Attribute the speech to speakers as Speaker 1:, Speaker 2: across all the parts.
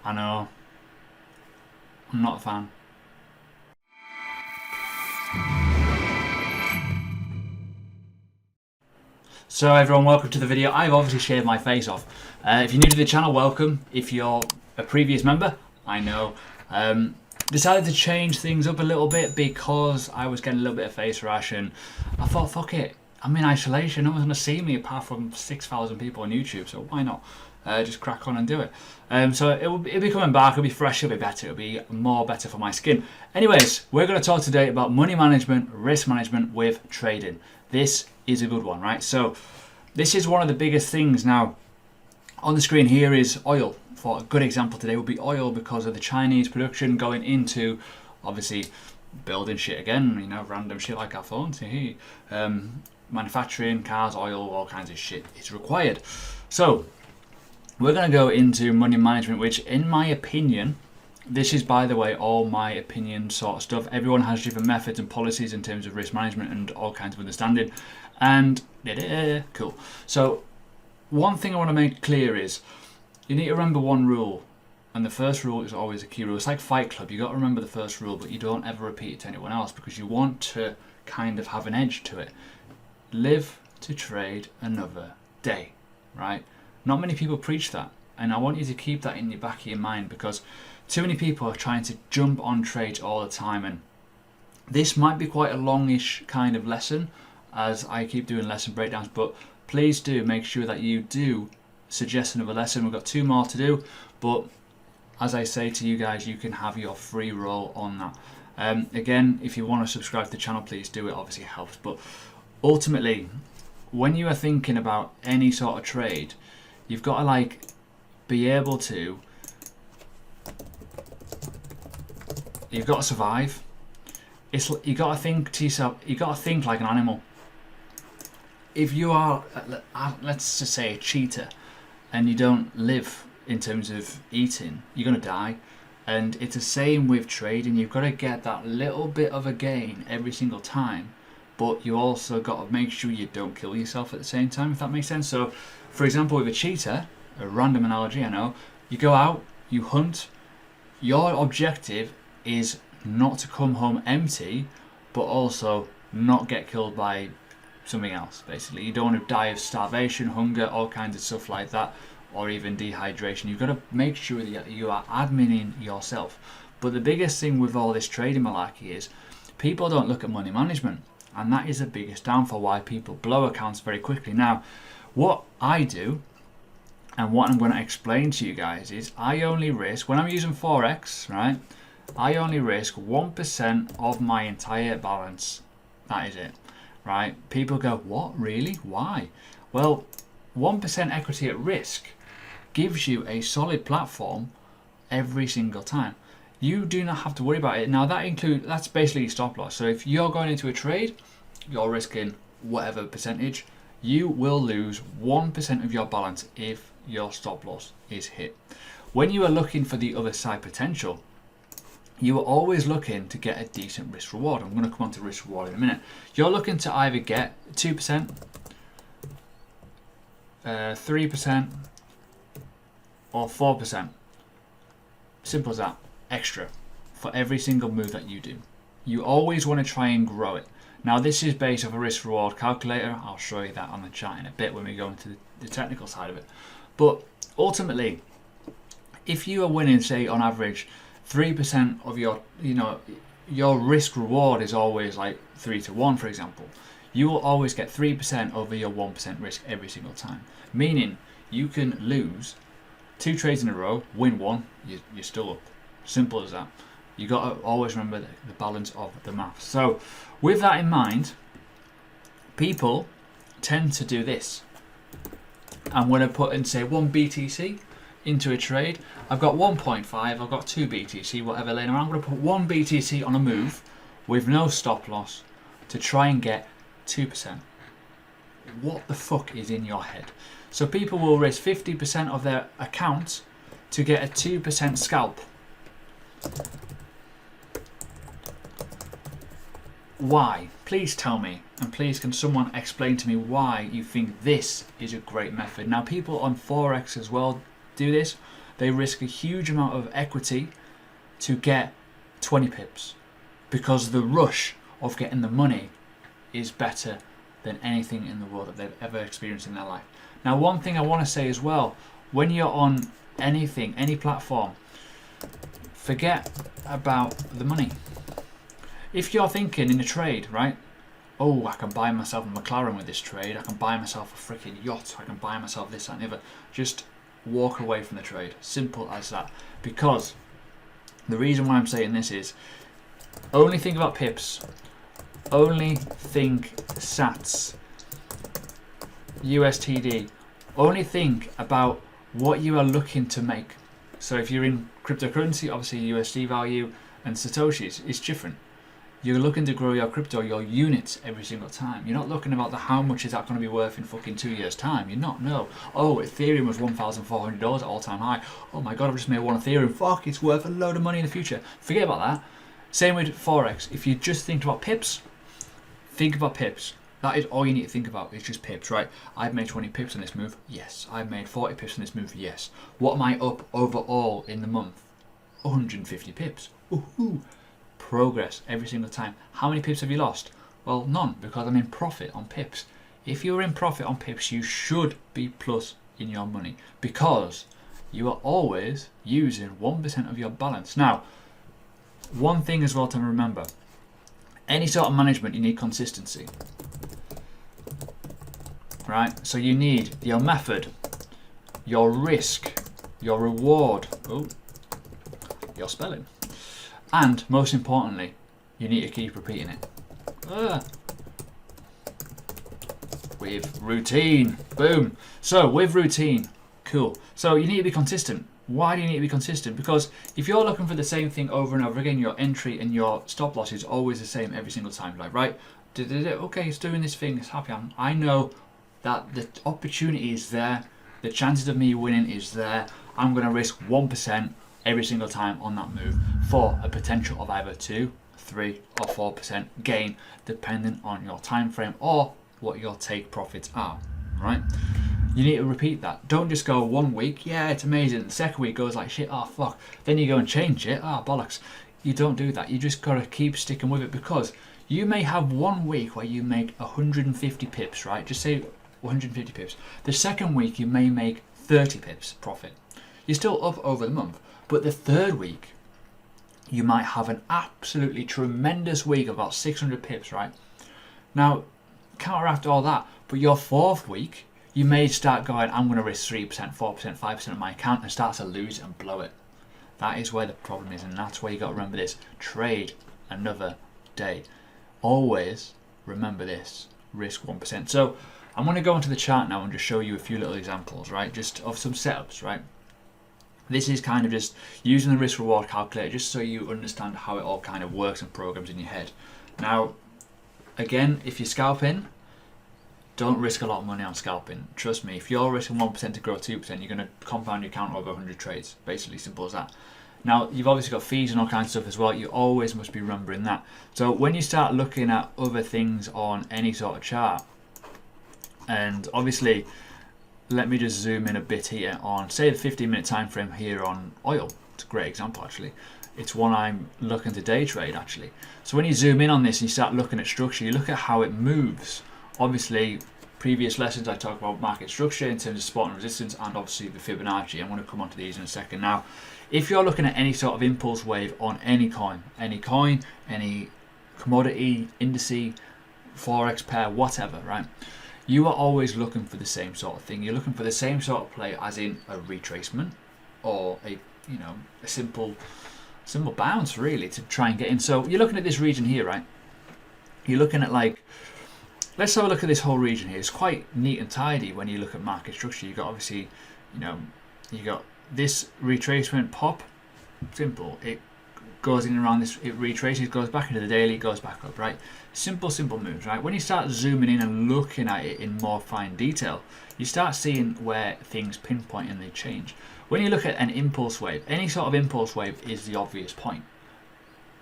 Speaker 1: I know. I'm not a fan. So everyone, welcome to the video. I've obviously shaved my face off. If you're new to the channel, welcome. If you're a previous member, I know. Decided to change things up a little bit because I was getting a little bit of face rash and I thought, fuck it. I'm in isolation. No one's going to see me apart from 6,000 people on YouTube, so why not? Just crack on and do it. So it'll be coming back. It'll be fresh. It'll be better. It'll be more better for my skin. Anyways, we're going to talk today about money management, risk management with trading. This is a good one, right? So this is one of the biggest things. Now on the screen here is oil. For a good example today would be oil, because of the Chinese production going into obviously building shit again, you know, random shit like our phones. Manufacturing, cars, oil, all kinds of shit is required. So we're going to go into money management, which in my opinion, this is, by the way, all my opinion sort of stuff. Everyone has different methods and policies in terms of risk management and all kinds of understanding. And cool. So one thing I want to make clear is you need to remember one rule. And the first rule is always a key rule. It's like Fight Club. You got to remember the first rule, but you don't ever repeat it to anyone else because you want to kind of have an edge to it. Live to trade another day, right? Not many people preach that. And I want you to keep that in the back of your mind, because too many people are trying to jump on trades all the time. And this might be quite a longish kind of lesson as I keep doing lesson breakdowns, but please do make sure that you do suggest another lesson. We've got 2 more to do, but as I say to you guys, you can have your free roll on that. Again, if you want to subscribe to the channel, please do. It obviously helps. But ultimately, when you are thinking about any sort of trade, you've got to be able to, you've got to survive. You got to think to yourself, you got to think like an animal. If you are, let's just say, a cheater, and you don't live in terms of eating, you're going to die. And it's the same with trading. You've got to get that little bit of a gain every single time, but you also got to make sure you don't kill yourself at the same time, if that makes sense. So for example, with a cheater, a random analogy I know, you go out, you hunt, your objective is not to come home empty, but also not get killed by something else. Basically, you don't want to die of starvation, hunger, all kinds of stuff like that, or even dehydration. You've got to make sure that you are adminning yourself. But the biggest thing with all this trading malarkey is people don't look at money management, and that is the biggest downfall why people blow accounts very quickly. Now what I do and what I'm going to explain to you guys is I only risk, when I'm using Forex, right, I only risk 1% of my entire balance. That is it, right? People go, what, really? Why? Well, 1% equity at risk gives you a solid platform every single time. You do not have to worry about it. Now that's basically stop loss. So if you're going into a trade, you're risking whatever percentage, you will lose 1% of your balance if your stop loss is hit. When you are looking for the other side potential, you are always looking to get a decent risk reward. I'm going to come on to risk reward in a minute. You're looking to either get 2%, 3%, or 4%. Simple as that. Extra for every single move that you do. You always want to try and grow it. Now this is based off a risk reward calculator. I'll show you that on the chat in a bit when we go into the technical side of it. But ultimately, if you are winning, say on average 3% of your risk reward is always like 3 to 1, for example, you will always get 3% over your 1% risk every single time. Meaning you can lose 2 trades in a row, win 1, you're still up. Simple as that. You got to always remember the balance of the math. So with that in mind, people tend to do this. I'm going to put in, say, 1 BTC into a trade. I've got 1.5, I've got 2 BTC, whatever laying around. I'm going to put 1 BTC on a move with no stop loss to try and get 2%. What the fuck is in your head? So people will risk 50% of their account to get a 2% scalp. Why? Please tell me, and please can someone explain to me why you think this is a great method. Now people on Forex as well do this, they risk a huge amount of equity to get 20 pips, because the rush of getting the money is better than anything in the world that they've ever experienced in their life. Now, one thing I want to say as well, when you're on anything, any platform, forget about the money. If you're thinking in a trade, right, oh, I can buy myself a McLaren with this trade, I can buy myself a freaking yacht, I can buy myself this, that and the other, just walk away from the trade. Simple as that. Because the reason why I'm saying this is, only think about pips, only think sats, USTD, only think about what you are looking to make. So if you're in cryptocurrency, obviously USD value and Satoshis, it's different. You're looking to grow your crypto, your units every single time. You're not looking about the how much is that going to be worth in fucking 2 years time. You're not, no. Oh, Ethereum was $1,400 at all time high. Oh my God, I've just made one Ethereum. Fuck, it's worth a load of money in the future. Forget about that. Same with Forex. If you just think about pips, think about pips. That is all you need to think about, is just pips, right? I've made 20 pips on this move. Yes. I've made 40 pips on this move. Yes. What am I up overall in the month? 150 pips. Woohoo. Progress every single time. How many pips have you lost? Well, none, because I'm in profit on pips. If you're in profit on pips, you should be plus in your money, because you are always using 1% of your balance. Now, one thing as well to remember, any sort of management, you need consistency, right? So you need your method, your risk, your reward, your spelling, and most importantly, you need to keep repeating it. With routine, boom. So with routine, cool. So you need to be consistent. Why do you need to be consistent? Because if you're looking for the same thing over and over again, your entry and your stop loss is always the same every single time. Like, right, okay, it's doing this thing, it's happy. I know that the opportunity is there, the chances of me winning is there. I'm going to risk 1% every single time on that move for a potential of either 2, 3 or 4% gain, depending on your time frame or what your take profits are, right? You need to repeat that. Don't just go 1 week, yeah, it's amazing. The second week goes like shit, oh fuck. Then you go and change it, bollocks. You don't do that. You just gotta keep sticking with it, because you may have 1 week where you make 150 pips, right? Just say 150 pips. The second week you may make 30 pips profit. You're still up over the month. But the third week, you might have an absolutely tremendous week of about 600 pips, right? Now, counteract all that, but your fourth week, you may start going, I'm going to risk 3%, 4%, 5% of my account, and start to lose it and blow it. That is where the problem is, and that's where you got to remember this. Trade another day. Always remember this. Risk 1%. So I'm going to go into the chart now and just show you a few little examples, right? Just of some setups, right? This is kind of just using the risk reward calculator just so you understand how it all kind of works and programs in your head. Now, again, if you're scalping, don't risk a lot of money on scalping. Trust me, if you're risking 1% to grow 2%, you're going to compound your account over 100 trades. Basically, simple as that. Now, you've obviously got fees and all kinds of stuff as well. You always must be remembering that. So when you start looking at other things on any sort of chart, and obviously, let me just zoom in a bit here on, say, the 15-minute time frame here on oil. It's a great example, actually. It's one I'm looking to day trade, actually. So when you zoom in on this and you start looking at structure, you look at how it moves. Obviously, previous lessons I talked about market structure in terms of support and resistance, and obviously the Fibonacci. I'm going to come on to these in a second. Now, if you're looking at any sort of impulse wave on any coin, any commodity, indice, forex pair, whatever, right? You are always looking for the same sort of thing. You're looking for the same sort of play, as in a retracement or a simple bounce, really, to try and get in. So you're looking at this region here, right? You're looking at, like, let's have a look at this whole region here. It's quite neat and tidy when you look at market structure. You got obviously, you got this retracement pop, simple. It goes in around this, it retraces, goes back into the daily, goes back up, right? Simple moves, right? When you start zooming in and looking at it in more fine detail, you start seeing where things pinpoint and they change. When you look at an impulse wave, any sort of impulse wave is the obvious point.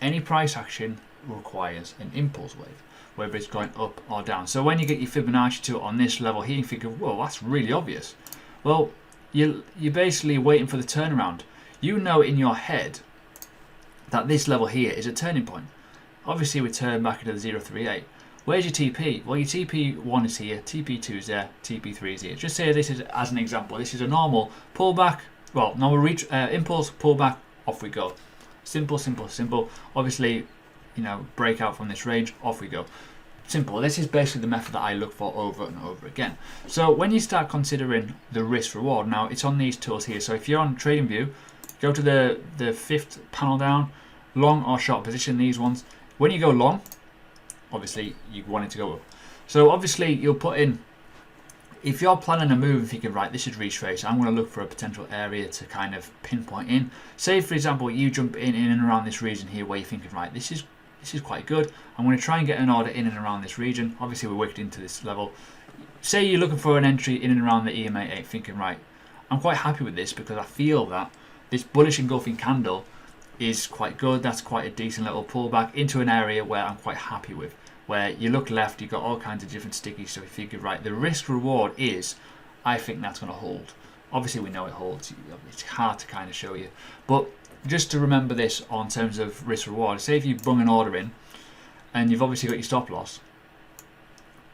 Speaker 1: Any price action requires an impulse wave, whether it's going up or down. So when you get your Fibonacci to it on this level here, you figure, whoa, that's really obvious. Well, you're basically waiting for the turnaround. You know in your head that this level here is a turning point. Obviously we turn back into the 038. Where's your TP? Well, your TP1 is here, TP2 is there, TP3 is here. Just say this is as an example. This is a normal pullback. Well, normal impulse, pullback, off we go. Simple, simple, simple. Obviously, you know, break out from this range, off we go. Simple. This is basically the method that I look for over and over again. So when you start considering the risk reward, now it's on these tools here. So if you're on TradingView, go to the fifth panel down, long or short position, these ones. When you go long, obviously you want it to go up. So obviously you'll put in, if you're planning a move and thinking, right, this is retrace, I'm going to look for a potential area to kind of pinpoint in. Say for example you jump in and around this region here where you're thinking, right, this is quite good. I'm going to try and get an order in and around this region. Obviously we're wicked into this level. Say you're looking for an entry in and around the EMA 8, thinking, right, I'm quite happy with this because I feel that this bullish engulfing candle is quite good. That's quite a decent little pullback into an area where I'm quite happy with. Where you look left, you've got all kinds of different sticky stuff. You figure, right, the risk reward is, I think that's going to hold. Obviously we know it holds. It's hard to kind of show you. But just to remember this on terms of risk reward, say if you bung an order in and you've obviously got your stop loss.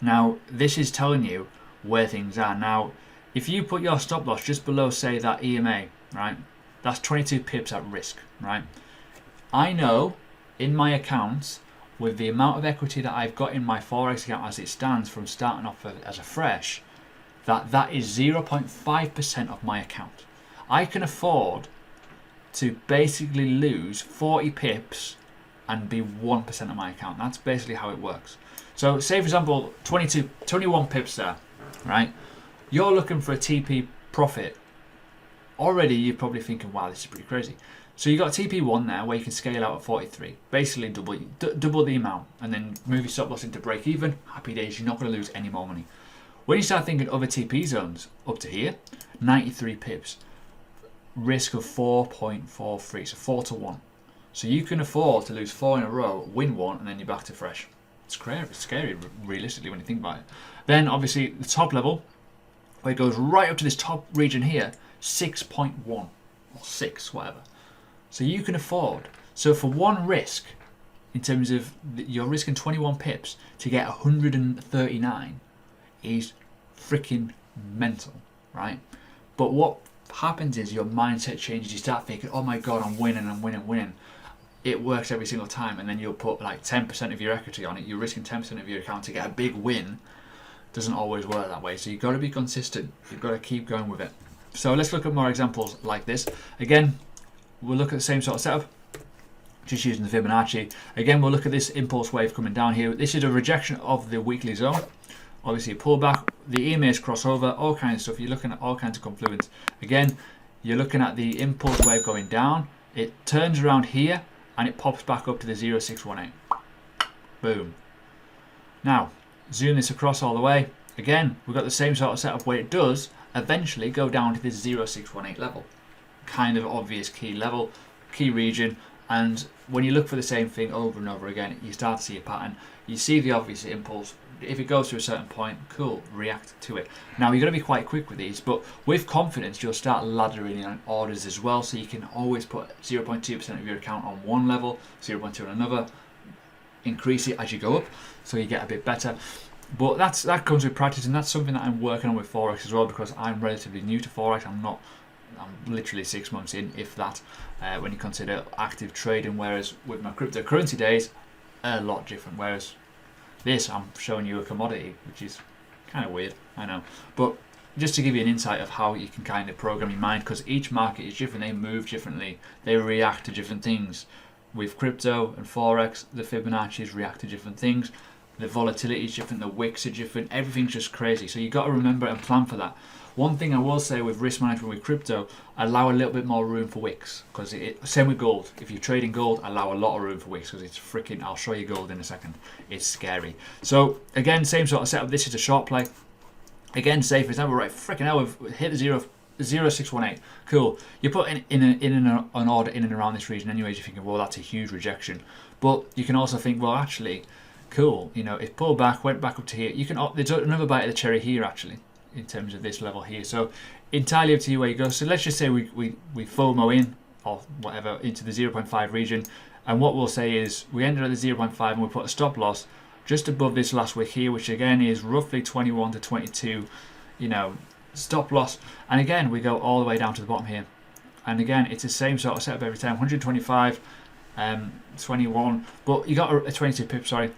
Speaker 1: Now this is telling you where things are. Now if you put your stop loss just below, say, that EMA, right, that's 22 pips at risk, right? I know in my accounts, with the amount of equity that I've got in my Forex account as it stands from starting off as a fresh, that is 0.5% of my account. I can afford to basically lose 40 pips and be 1% of my account. That's basically how it works. So say for example 21 pips there, right? You're looking for a TP profit. Already you're probably thinking, wow, this is pretty crazy. So you got TP1 there where you can scale out at 43, basically double the amount, and then move your stop loss into break even. Happy days, you're not going to lose any more money. When you start thinking other TP zones up to here, 93 pips, risk of 4.43, so 4 to 1. So you can afford to lose 4 in a row, win 1, and then you're back to fresh. It's scary realistically when you think about it. Then obviously the top level, where it goes right up to this top region here, 6.1 or 6, whatever. So you can afford, so for one risk, in terms of you're risking 21 pips to get 139 is freaking mental, right? But what happens is your mindset changes. You start thinking, oh my god, I'm winning. It works every single time, and then you'll put like 10% of your equity on it. You're risking 10% of your account to get a big win. Doesn't always work that way, so you've got to be consistent. You've got to keep going with it. So let's look at more examples like this. Again, we'll look at the same sort of setup, just using the Fibonacci. Again, we'll look at this impulse wave coming down here. This is a rejection of the weekly zone. Obviously a pullback, the EMAs crossover, all kinds of stuff. You're looking at all kinds of confluence. Again, you're looking at the impulse wave going down. It turns around here and it pops back up to the 0618. Boom. Now, zoom this across all the way. Again, we've got the same sort of setup where it does eventually go down to this 0618 level. Kind of obvious key level, key region, and when you look for the same thing over and over again, you start to see a pattern. You see the obvious impulse. If it goes to a certain point, cool, react to it. Now you've got to be quite quick with these, but with confidence you'll start laddering in orders as well, so you can always put 0.2% of your account on one level, 0.2 on another, increase it as you go up so you get a bit better. But that comes with practice, and that's something that I'm working on with Forex as well, because I'm relatively new to Forex. I'm literally 6 months in, if that, when you consider active trading, whereas with my cryptocurrency days, a lot different. Whereas this, I'm showing you a commodity, which is kind of weird, I know. But just to give you an insight of how you can kind of program your mind, because each market is different, they move differently, they react to different things. With crypto and Forex, the Fibonacci's react to different things. The volatility is different, the wicks are different, everything's just crazy. So you've got to remember and plan for that. One thing I will say with risk management with crypto, allow a little bit more room for wicks. Because same with gold. If you're trading gold, allow a lot of room for wicks, because it's freaking, I'll show you gold in a second. It's scary. So again, same sort of setup. This is a short play. Again, say for example, right, freaking hell, we've hit the 0618. Cool. You put in an order in and around this region anyways, you're thinking, well, that's a huge rejection. But you can also think, well, actually, cool, you know, it pulled back, went back up to here. You can, there's another bite of the cherry here actually. in terms of this level here. So entirely up to you where you go. So let's just say we FOMO in or whatever into the 0.5 region, and what we'll say is we enter at the 0.5 and we put a stop loss just above this last wick here, which again is roughly 21 to 22, you know, stop loss. And again, we go all the way down to the bottom here. And again, it's the same sort of setup every time, 125, 21, but you got a 22 pips, sorry.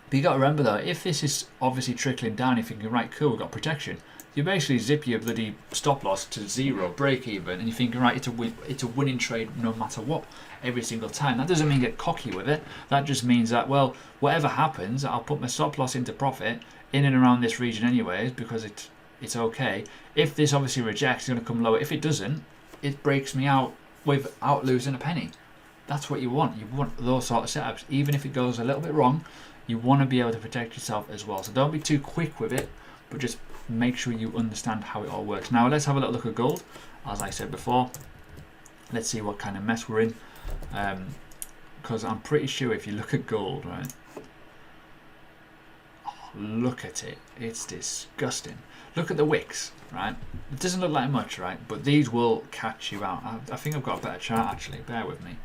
Speaker 1: But you got to remember though, if this is obviously trickling down, if you can, right, cool, we've got protection, you basically zip your bloody stop loss to 0, break even, and you're thinking, right, it's a winning trade no matter what, every single time. That doesn't mean get cocky with it. That just means that, well, whatever happens, I'll put my stop loss into profit in and around this region anyways, because it's okay. If this obviously rejects, it's going to come lower. If it doesn't, it breaks me out without losing a penny. That's what you want. You want those sort of setups. Even if it goes a little bit wrong, you want to be able to protect yourself as well. So don't be too quick with it, but just make sure you understand how it all works. Now let's have a little look at gold. As I said before, let's see what kind of mess we're in. Because I'm pretty sure if you look at gold, right? Oh, look at it. It's disgusting. Look at the wicks, right? It doesn't look like much, right? But these will catch you out. I think I've got a better chart actually. Bear with me.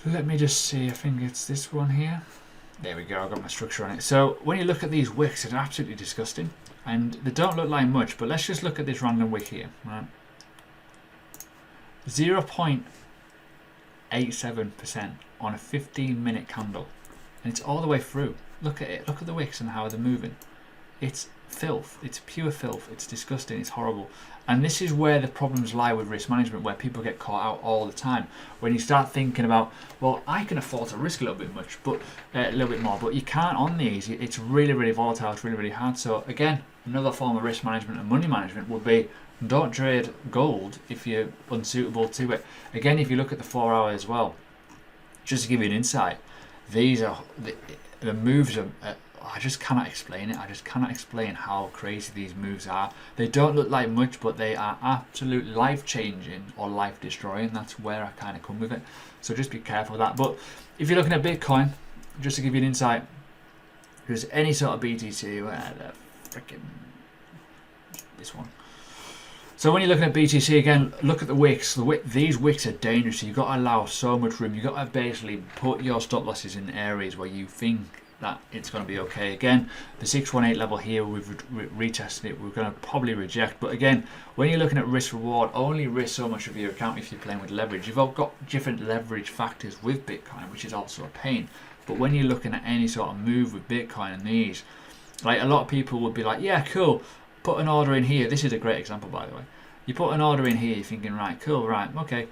Speaker 1: Let me just see. I think it's this one here. There we go. I've got my structure on it. So when you look at these wicks, it's absolutely disgusting. And they don't look like much, but let's just look at this random wick here, right? 0.87% on a 15-minute candle. And it's all the way through. Look at it. Look at the wicks and how they're moving. It's filth. It's pure filth. It's disgusting. It's horrible. And this is where the problems lie with risk management, where people get caught out all the time. When you start thinking about, well, I can afford to risk a little bit much, but a little bit more, but you can't on these. It's really, really volatile. It's really, really hard. So again, another form of risk management and money management would be, don't trade gold if you're unsuitable to it. Again, if you look at the 4 hour as well, just to give you an insight, these are the moves are. I just cannot explain it. I just cannot explain how crazy these moves are. They don't look like much, but they are absolute life-changing or life-destroying. That's where I kind of come with it. So just be careful of that. But if you're looking at Bitcoin, just to give you an insight, there's any sort of BTC, where the freaking this one. So when you're looking at BTC again, look at the wicks. These wicks are dangerous. You've got to allow so much room. You've got to basically put your stop losses in areas where you think that it's going to be okay. Again, the 618 level here, we've retested it. We're going to probably reject. But again, when you're looking at risk reward, only risk so much of your account if you're playing with leverage. You've all got different leverage factors with Bitcoin, which is also a pain. But when you're looking at any sort of move with Bitcoin and these, like a lot of people would be like, yeah, cool, put an order in here. This is a great example, by the way. You put an order in here, you're thinking, right, cool, right, okay.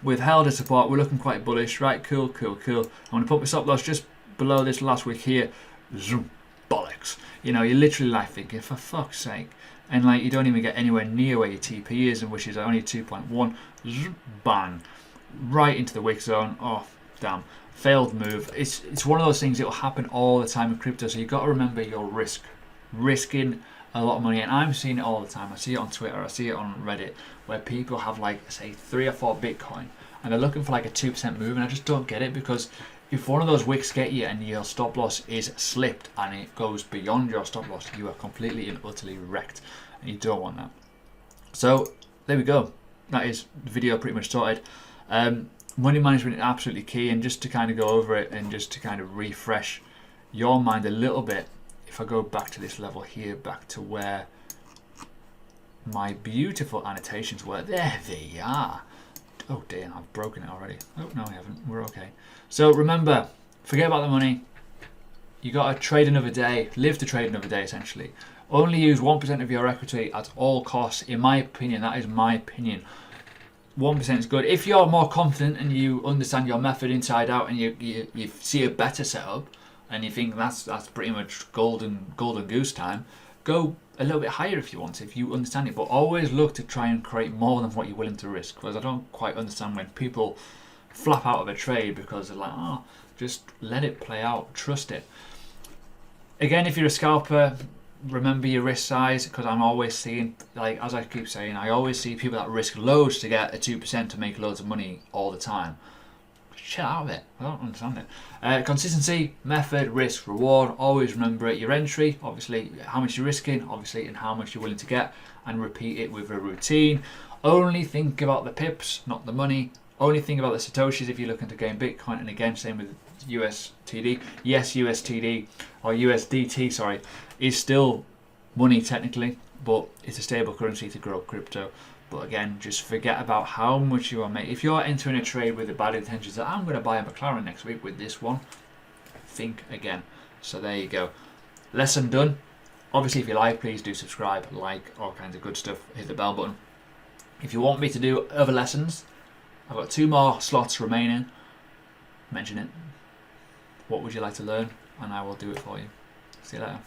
Speaker 1: We've held a support, we're looking quite bullish, right, cool, cool, cool. I'm going to put my stop loss just below this last wick here. Zoom, bollocks. You know, you're literally like thinking, for fuck's sake. And like, you don't even get anywhere near where your TP is, and which is only 2.1. Zoom, bang. Right into the wick zone. Oh, damn. Failed move. It's one of those things that will happen all the time in crypto, so you've got to remember your risk. Risking a lot of money, and I'm seeing it all the time. I see it on Twitter, I see it on Reddit, where people have like, say, 3 or 4 Bitcoin, and they're looking for like a 2% move, and I just don't get it, because if one of those wicks get you and your stop loss is slipped and it goes beyond your stop loss, you are completely and utterly wrecked, and you don't want that. So there we go. That is the video pretty much sorted. Money management is absolutely key, and just to kind of go over it and just to kind of refresh your mind a little bit, if I go back to this level here, back to where my beautiful annotations were, there they are. Oh dear, I've broken it already. Oh no, I haven't. We're okay. So remember, forget about the money. You got to trade another day, live to trade another day essentially. Only use 1% of your equity at all costs. In my opinion, that is my opinion. 1% is good. If you're more confident and you understand your method inside out, and you see a better setup, and you think that's pretty much golden goose time, go a little bit higher if you want, if you understand it. But always look to try and create more than what you're willing to risk, because I don't quite understand when people flap out of a trade because they're like, oh, just let it play out, trust it. Again, if you're a scalper, remember your risk size, because I'm always seeing, like as I keep saying, I always see people that risk loads to get a 2% to make loads of money all the time. chill out of it. I don't understand it. Consistency, method, risk, reward. Always remember it. Your entry, obviously, how much you're risking, obviously, and how much you're willing to get, and repeat it with a routine. Only think about the pips, not the money. Only think about the satoshis if you're looking to gain Bitcoin. And again, same with USTD. Yes, USTD or USDT, sorry, is still money technically, but it's a stable currency to grow crypto. But again, just forget about how much you are making. If you're entering a trade with the bad intentions that I'm going to buy a McLaren next week with this one, think again. So there you go. Lesson done. Obviously, if you like, please do subscribe, like, all kinds of good stuff. Hit the bell button. If you want me to do other lessons, I've got 2 more slots remaining. Mention it. What would you like to learn? And I will do it for you. See you later.